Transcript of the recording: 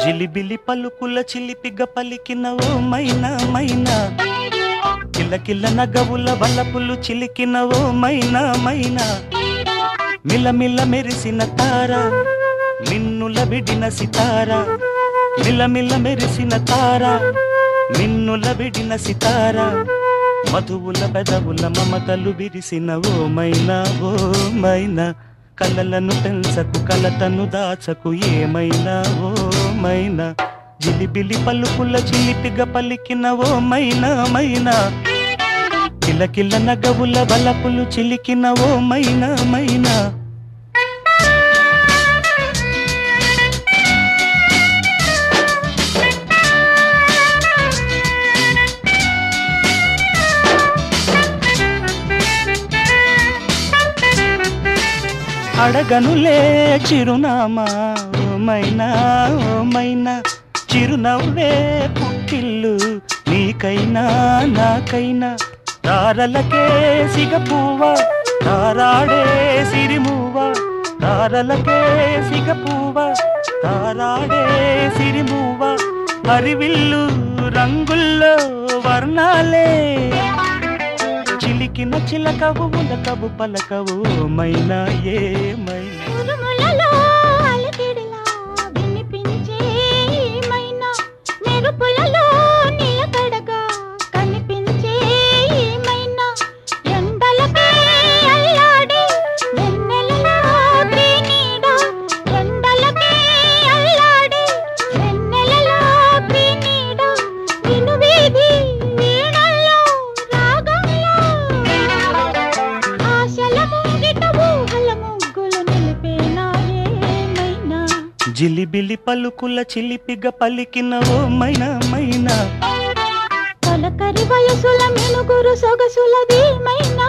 జిలిబిలి పలుకుల చిలిపిగ పలికిన ఓ మైనా మైనా, కిలకిల నగవుల వలపులు చిలికిన ఓ మైనా మైనా, మిలమిల మెరిసిన తార మిన్నుల విడిన సితార, మిలమిల మెరిసిన తార మిన్నుల విడిన సితార, మధువుల పెదవుల మమతలు విరిసిన ఓ మైనా ఓ మైనా, కలలను పెంచకు కలతను దాచకు ఏమైనా ఓ మైనా, జిలిబిలి పలుకుల చిలిపిగ పలికిన ఓ మైనా మైనా, కిలకిల నగవుల బలపులు చిలికిన ఓ మైనా మైనా. అడగనులే చిరునామా ఓ మైనా ఓ మైనా, చిరునవ్వే పుట్టిల్లు నీకైనా నాకైనా, తారలకే సిగపువ్వ తారాడే సిరిమువ్వ, తారలకే సిగపువ్వ తారాడే సిరిమువ్వ, హరివిల్లు రంగుల్లో వర్ణాలే చిలికిన చిలకవు ములకవు పలకవు మైనా ఏమైనా. మెరుపులలో నిలకడగా కనిపించే మైనా, ఎండలకే అల్లాడే వెన్నెలలో ప్రీనీడ, ఎండలకే అల్లాడే వెన్నెలలో ప్రీనీడ, వినువీధి వీణల్లో రాగంలో ఆశల మూగిట ఊహల ముగ్గులు నిలిపేనా ఏమైనా. జిలిబిలి పలుకుల చిలిపిగ పలికిన ఓ మైనా మైనా, తొలకరి వయసుల మెనుగురు సొగసులది మైనా.